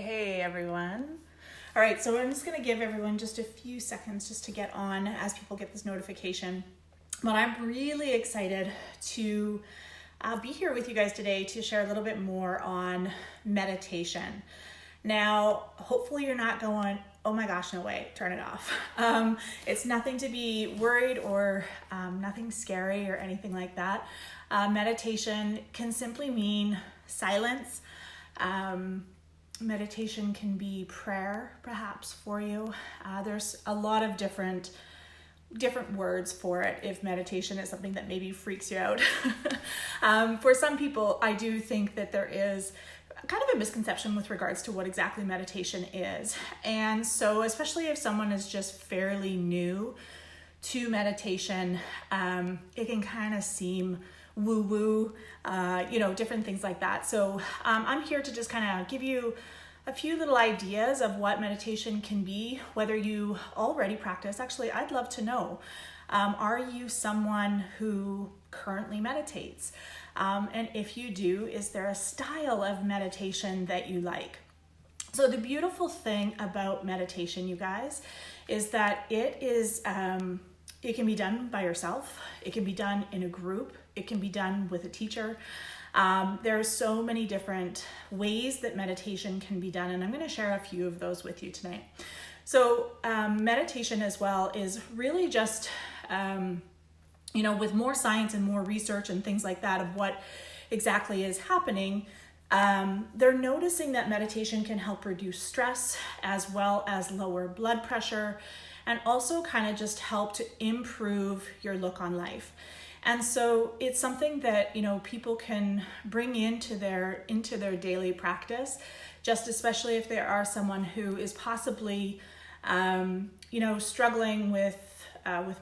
Hey everyone. All right, so I'm just gonna give everyone just a few seconds just to get on as people get this notification. But I'm really excited to be here with you guys today to share a little bit more on meditation. Now, hopefully you're not going, oh my gosh, no way, turn it off. It's nothing to be worried or nothing scary or anything like that. Meditation can simply mean silence. Meditation can be prayer, perhaps, for you. There's a lot of different words for it if meditation is something that maybe freaks you out. For some people, I do think that there is kind of a misconception with regards to what exactly meditation is. And so especially if someone is just fairly new to meditation, it can kind of seem woo-woo, different things like that. So I'm here to just kind of give you a few little ideas of what meditation can be, whether you already practice. Actually, I'd love to know, are you someone who currently meditates? And if you do, is there a style of meditation that you like? So the beautiful thing about meditation, you guys, is that it can be done by yourself. It can be done in a group. It can be done with a teacher. There are so many different ways that meditation can be done, and I'm going to share a few of those with you tonight. So meditation as well is really just, with more science and more research and things like that of what exactly is happening, they're noticing that meditation can help reduce stress as well as lower blood pressure and also kind of just help to improve your look on life. And so it's something that, people can bring into their daily practice, just especially if there are someone who is possibly, struggling with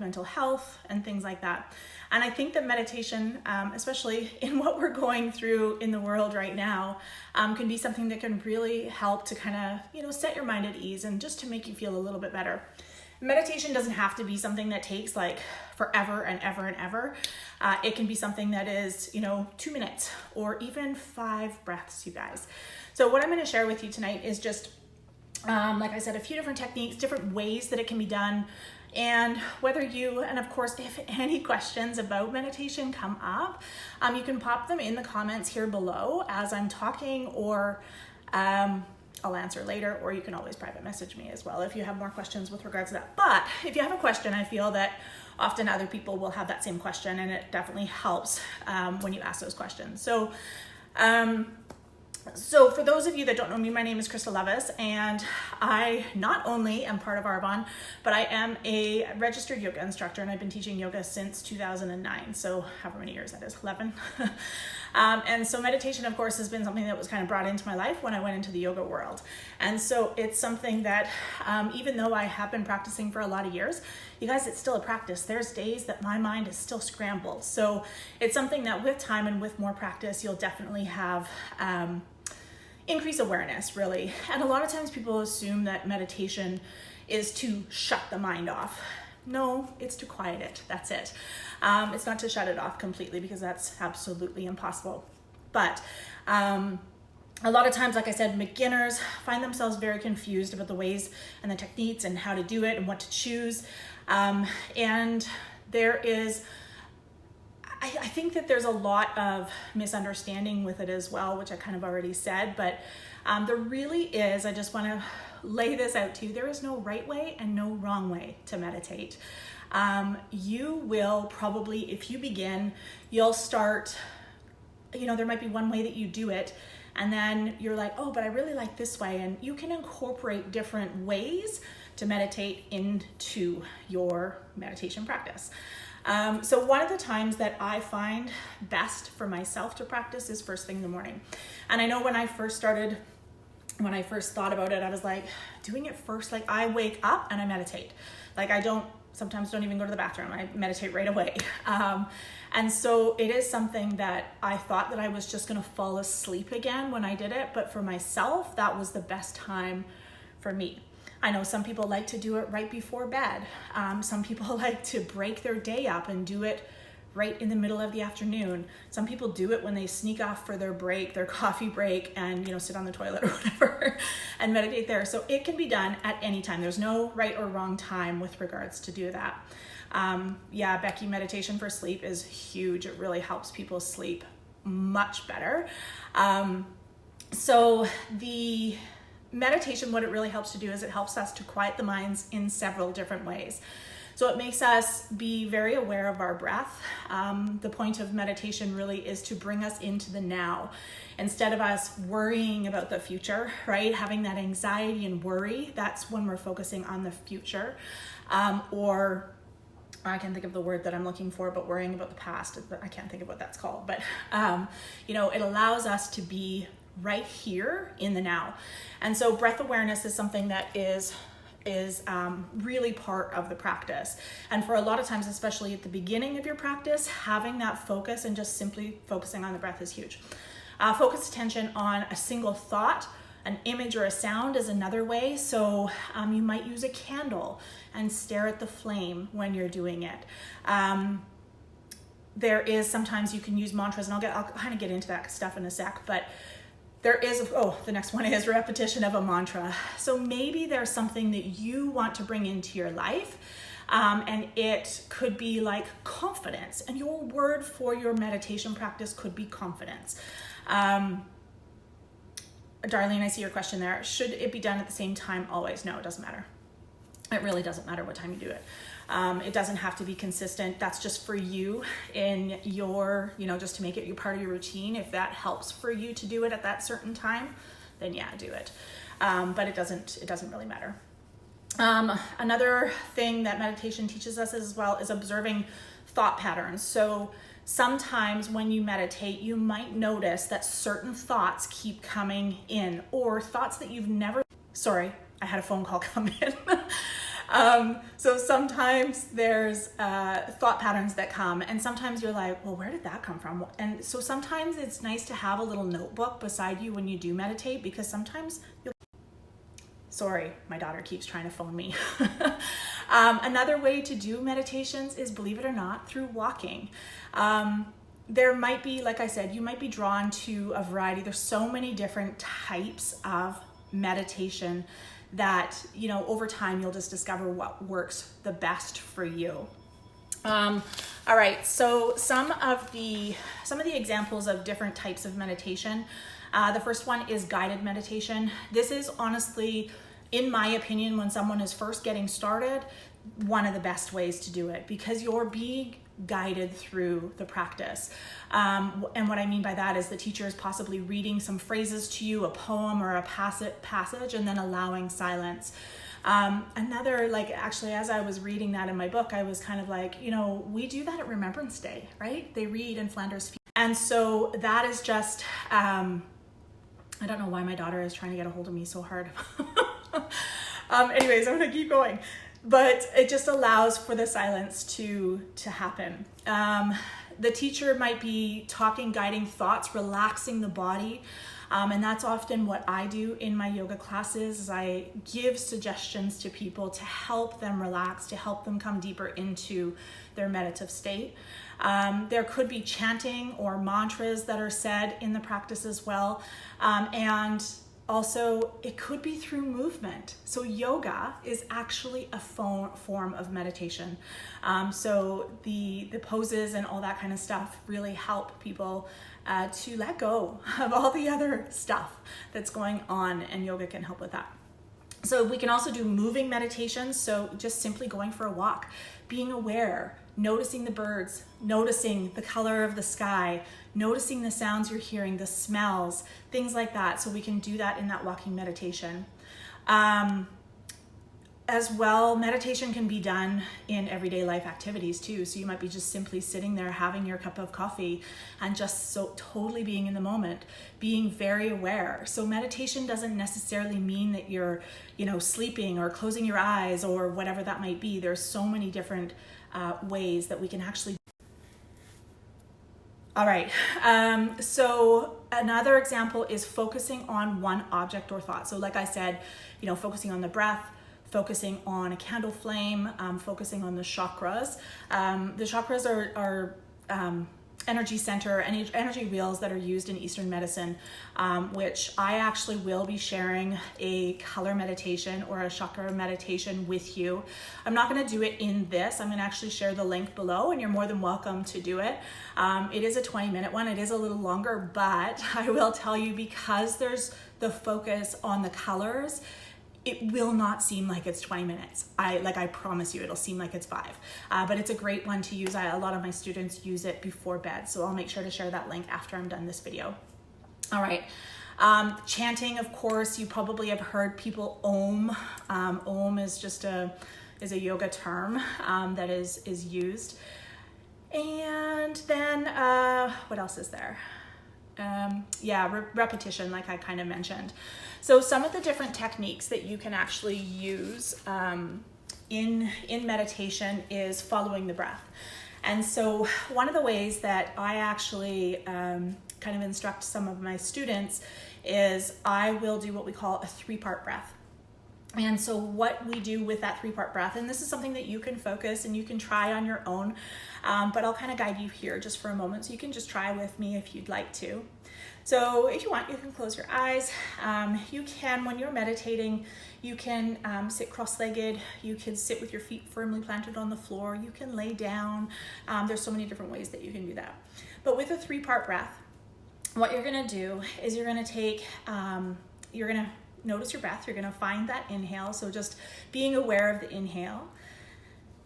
mental health and things like that. And I think that meditation, especially in what we're going through in the world right now, can be something that can really help to kind of, set your mind at ease and just to make you feel a little bit better. Meditation doesn't have to be something that takes like forever and ever and ever. It can be something that is, 2 minutes or even 5 breaths, you guys. So what I'm going to share with you tonight is just, like I said, a few different techniques, different ways that it can be done. And and of course, if any questions about meditation come up, you can pop them in the comments here below as I'm talking, or I'll answer later, or you can always private message me as well if you have more questions with regards to that. But if you have a question, I feel that often other people will have that same question, and it definitely helps when you ask those questions. So for those of you that don't know me, my name is Krista Levis, and I not only am part of Arbonne, but I am a registered yoga instructor, and I've been teaching yoga since 2009, so however many years that is, 11. And so meditation, of course, has been something that was kind of brought into my life when I went into the yoga world. And so it's something that, even though I have been practicing for a lot of years, you guys, it's still a practice. There's days that my mind is still scrambled. So it's something that with time and with more practice, you'll definitely have increase awareness, really. And a lot of times people assume that meditation is to shut the mind off. No, it's to quiet it. That's it. It's not to shut it off completely, because that's absolutely impossible. But a lot of times, like I said, beginners find themselves very confused about the ways and the techniques and how to do it and what to choose. And there is, I think that there's a lot of misunderstanding with it as well, which I kind of already said, but there really is, I just want to lay this out to you, there is no right way and no wrong way to meditate. You will probably, if you begin, you'll start, there might be one way that you do it, and then you're like, oh, but I really like this way, and you can incorporate different ways to meditate into your meditation practice. So one of the times that I find best for myself to practice is first thing in the morning. And I know when I first thought about it, I was like, doing it first, like I wake up and I meditate. Like sometimes don't even go to the bathroom. I meditate right away. And so it is something that I thought that I was just going to fall asleep again when I did it. But for myself, that was the best time for me. I know some people like to do it right before bed. Some people like to break their day up and do it right in the middle of the afternoon. Some people do it when they sneak off for their break, their coffee break, and sit on the toilet or whatever and meditate there. So it can be done at any time. There's no right or wrong time with regards to do that. Yeah, Becky, meditation for sleep is huge. It really helps people sleep much better. So the meditation, what it really helps to do is it helps us to quiet the minds in several different ways. So it makes us be very aware of our breath. The point of meditation really is to bring us into the now. Instead of us worrying about the future, right? Having that anxiety and worry, that's when we're focusing on the future. Or I can't think of the word that I'm looking for, but worrying about the past. I can't think of what that's called. But, it allows us to be right here in the now. And so breath awareness is something that is really part of the practice. And for a lot of times, especially at the beginning of your practice, having that focus and just simply focusing on the breath is huge. Focus attention on a single thought, an image or a sound is another way. So you might use a candle and stare at the flame when you're doing it. There is sometimes you can use mantras, and I'll kind of get into that stuff in a sec, but there is, the next one is repetition of a mantra. So maybe there's something that you want to bring into your life, and it could be like confidence, and your word for your meditation practice could be confidence. Darlene, I see your question there. Should it be done at the same time always? No, it doesn't matter. It really doesn't matter what time you do it. It doesn't have to be consistent. That's just for you in your, just to make it part of your routine. If that helps for you to do it at that certain time, then yeah, do it. But it doesn't really matter. Another thing that meditation teaches us as well is observing thought patterns. So sometimes when you meditate, you might notice that certain thoughts keep coming in, or thoughts that you've never, sorry, I had a phone call come in. So sometimes there's thought patterns that come, and sometimes you're like, well, where did that come from? And so sometimes it's nice to have a little notebook beside you when you do meditate, because sometimes sorry, my daughter keeps trying to phone me. Another way to do meditations is, believe it or not, through walking. There might be, like I said, you might be drawn to a variety. There's so many different types of meditation that, over time you'll just discover what works the best for you. All right, so some of the examples of different types of meditation. The first one is guided meditation. This is honestly, in my opinion, when someone is first getting started, one of the best ways to do it, because you're being guided through the practice. And what I mean by that is the teacher is possibly reading some phrases to you, a poem or a passage, and then allowing silence. Actually, as I was reading that in my book, I was kind of like, we do that at Remembrance Day, right? They read in Flanders Field. And so that is just, I don't know why my daughter is trying to get a hold of me so hard. Anyways, I'm gonna keep going. But it just allows for the silence to happen. The teacher might be talking, guiding thoughts, relaxing the body. And that's often what I do in my yoga classes, is I give suggestions to people to help them relax, to help them come deeper into their meditative state. There could be chanting or mantras that are said in the practice as well. And also, it could be through movement. So yoga is actually a form of meditation. So the poses and all that kind of stuff really help people to let go of all the other stuff that's going on, and yoga can help with that. So we can also do moving meditations. So just simply going for a walk, being aware, noticing the birds, noticing the color of the sky, noticing the sounds you're hearing, the smells, things like that. So we can do that in that walking meditation. As well, meditation can be done in everyday life activities too. So you might be just simply sitting there having your cup of coffee and just so totally being in the moment, being very aware. So meditation doesn't necessarily mean that you're, sleeping or closing your eyes or whatever that might be. There's so many different ways that we can actually. All right, so another example is focusing on one object or thought. So like I said, focusing on the breath, focusing on a candle flame, focusing on the chakras. The chakras are energy center, energy wheels that are used in Eastern medicine, which I actually will be sharing a color meditation or a chakra meditation with you. I'm not going to do it in this. I'm going to actually share the link below, and you're more than welcome to do it. It is a 20-minute one. It is a little longer, but I will tell you, because there's the focus on the colors, it will not seem like it's 20 minutes. I promise you, it'll seem like it's 5. But it's a great one to use. A lot of my students use it before bed, so I'll make sure to share that link after I'm done this video. All right. Chanting, of course, you probably have heard people Om. Om is just a yoga term that is used. And then what else is there? Repetition, like I kind of mentioned. So some of the different techniques that you can actually use in meditation is following the breath. And so one of the ways that I actually kind of instruct some of my students is I will do what we call a 3-part breath. And so what we do with that 3-part breath, and this is something that you can focus and you can try on your own, but I'll kind of guide you here just for a moment, so you can just try with me if you'd like to. So if you want, you can close your eyes. You can, when you're meditating, you can sit cross-legged. You can sit with your feet firmly planted on the floor. You can lay down. There's so many different ways that you can do that. But with a 3-part breath, what you're gonna do is you're gonna take, you're gonna notice your breath. You're gonna find that inhale. So just being aware of the inhale.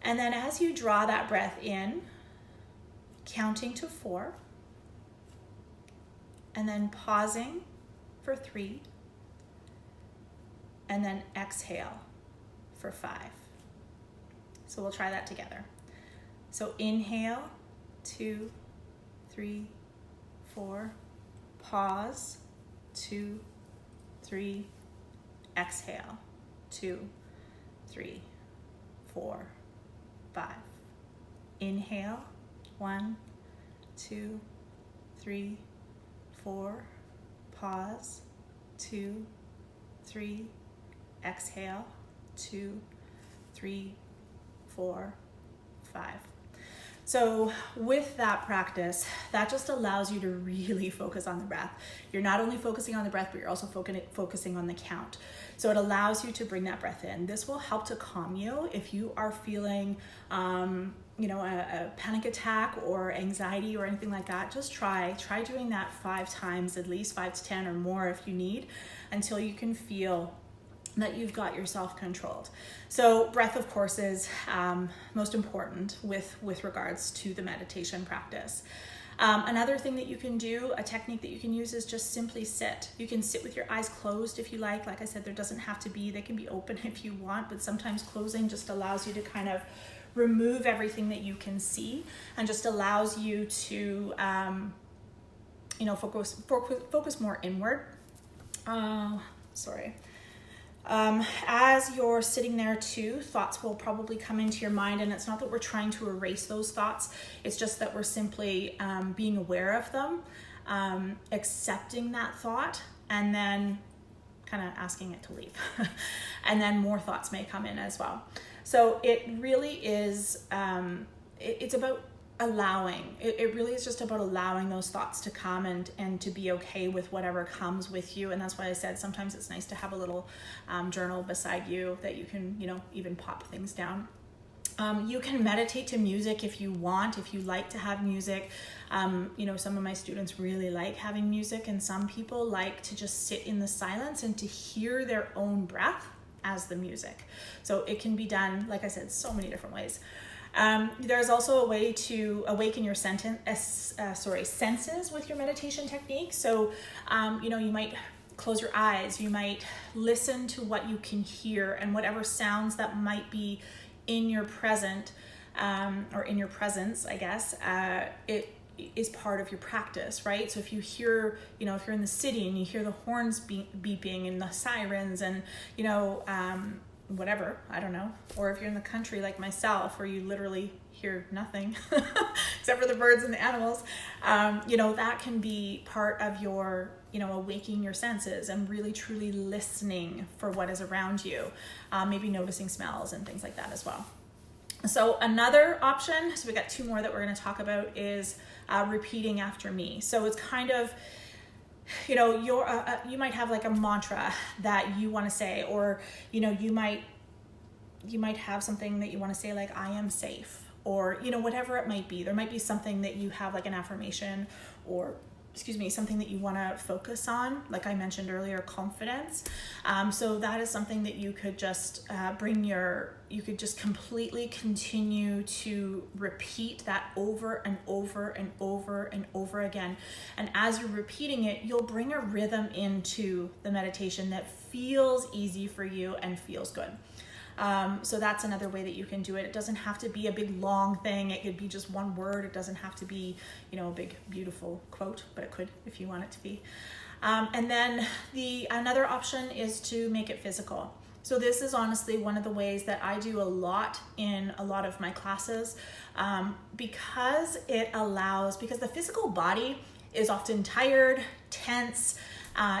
And then as you draw that breath in, counting to 4, and then pausing for 3, and then exhale for 5. So we'll try that together. So inhale, 2, 3, 4, pause, 2, 3, exhale, 2, 3, 4, 5. Inhale, 1, 2, 3, 4, pause, 2, 3, exhale, 2, 3, 4, 5. So with that practice, that just allows you to really focus on the breath. You're not only focusing on the breath, but you're also focusing on the count. So it allows you to bring that breath in. This will help to calm you if you are feeling a panic attack or anxiety or anything like that. Just try doing that 5 times, at least 5 to 10 or more if you need, until you can feel that you've got yourself controlled. So breath, of course, is most important with regards to the meditation practice. Another thing that you can do, a technique that you can use, is just simply sit. You can sit with your eyes closed if you like. Like I said, there doesn't have to be, they can be open if you want, but sometimes closing just allows you to kind of remove everything that you can see and just allows you to focus more inward. As you're sitting there too, thoughts will probably come into your mind, and it's not that we're trying to erase those thoughts, it's just that we're simply being aware of them, accepting that thought, and then kind of asking it to leave. And then more thoughts may come in as well. So it really is, it's about allowing. It really is just about allowing those thoughts to come and to be okay with whatever comes with you. And that's why I said sometimes it's nice to have a little journal beside you that you can, even pop things down. You can meditate to music if you want, if you like to have music. Some of my students really like having music, and some people like to just sit in the silence and to hear their own breath as the music. So it can be done, like I said, so many different ways. There's also a way to awaken your senses with your meditation technique. So, you might close your eyes, you might listen to what you can hear, and whatever sounds that might be in your present, or in your presence, I guess, it is part of your practice, right? So if you hear, if you're in the city and you hear the horns beeping and the sirens and, whatever, I don't know. Or if you're in the country like myself, where you literally hear nothing except for the birds and the animals, that can be part of your, awakening your senses and really truly listening for what is around you, maybe noticing smells and things like that as well. So another option, so we got 2 more that we're going to talk about, is repeating after me. So it's kind of, you know, you might have like a mantra that you want to say, or, you know, you might have something that you want to say, like, I am safe, or, you know, whatever it might be. There might be something that you have, like an affirmation, or something that you want to focus on, like I mentioned earlier, confidence. So that is something that you could just you could just completely continue to repeat that over and over and over and over again. And as you're repeating it, you'll bring a rhythm into the meditation that feels easy for you and feels good. So that's another way that you can do it. It doesn't have to be a big long thing. It could be just one word. It doesn't have to be, you know, a big beautiful quote, but it could if you want it to be. And then another option is to make it physical. So this is honestly one of the ways that I do a lot in a lot of my classes, because the physical body is often tired, tense,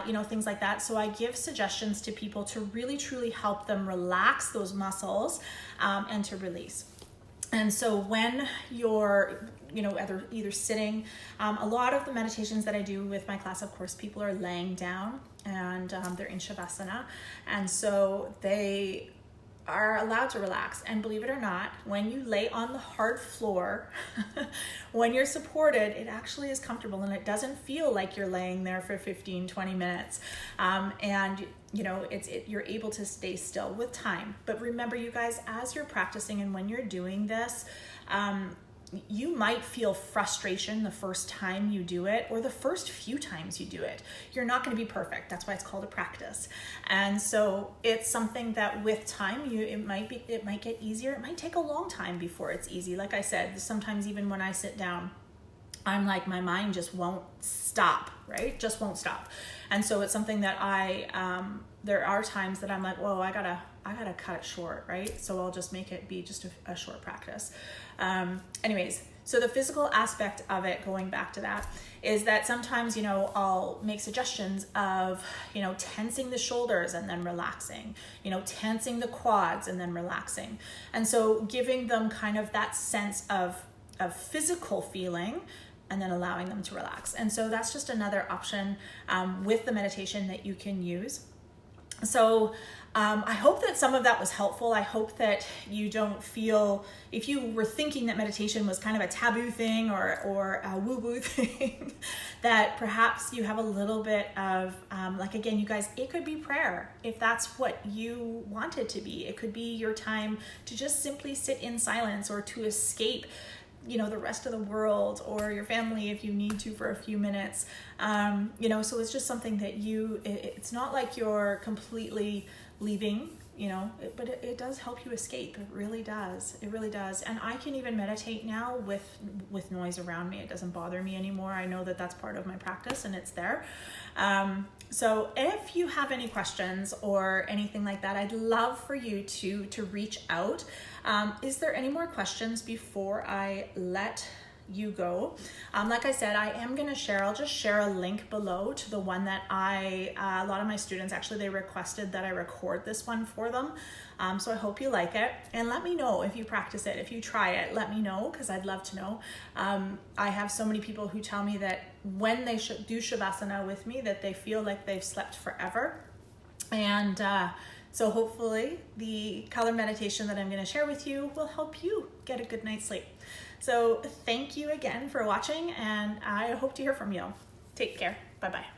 you know, things like that. So I give suggestions to people to really truly help them relax those muscles and to release. And so when you're, you know, either sitting, a lot of the meditations that I do with my class, of course, people are laying down and they're in Shavasana. And so they are allowed to relax. And believe it or not, when you lay on the hard floor, when you're supported, it actually is comfortable and it doesn't feel like you're laying there for 15, 20 minutes. And you know, you're able to stay still with time. But remember, you guys, as you're practicing and when you're doing this, you might feel frustration the first time you do it, or the first few times you do it. You're not going to be perfect. That's why it's called a practice. And so it's something that with time, it might get easier. It might take a long time before it's easy. Like I said, sometimes even when I sit down, I'm like, my mind just won't stop, right? Just won't stop. And so it's something that there are times that I'm like, whoa, I gotta cut it short, right? So I'll just make it be just a short practice. Anyways, so the physical aspect of it, going back to that, is that sometimes, you know, I'll make suggestions of, you know, tensing the shoulders and then relaxing, you know, tensing the quads and then relaxing. And so giving them kind of that sense of physical feeling and then allowing them to relax. And so that's just another option with the meditation that you can use. So I hope that some of that was helpful. I hope that you don't feel, if you were thinking that meditation was kind of a taboo thing or a woo-woo thing, that perhaps you have a little bit of, like, again, you guys, it could be prayer if that's what you want it to be. It could be your time to just simply sit in silence or to escape, you know, the rest of the world or your family if you need to for a few minutes. You know, so it's just something that it's not like you're completely leaving, you know, but it does help you escape. It really does. It really does. And I can even meditate now with noise around me. It doesn't bother me anymore. I know that that's part of my practice and it's there. So if you have any questions or anything like that, I'd love for you to reach out. Is there any more questions before I let you go? Like I said, I'll just share a link below to the one that a lot of my students, actually, they requested that I record this one for them. So I hope you like it, and let me know if you practice it, if you try it, let me know, because I'd love to know. I have so many people who tell me that when they do Shavasana with me, that they feel like they've slept forever. And so hopefully the color meditation that I'm going to share with you will help you get a good night's sleep. So thank you again for watching, and I hope to hear from you. Take care. Bye-bye.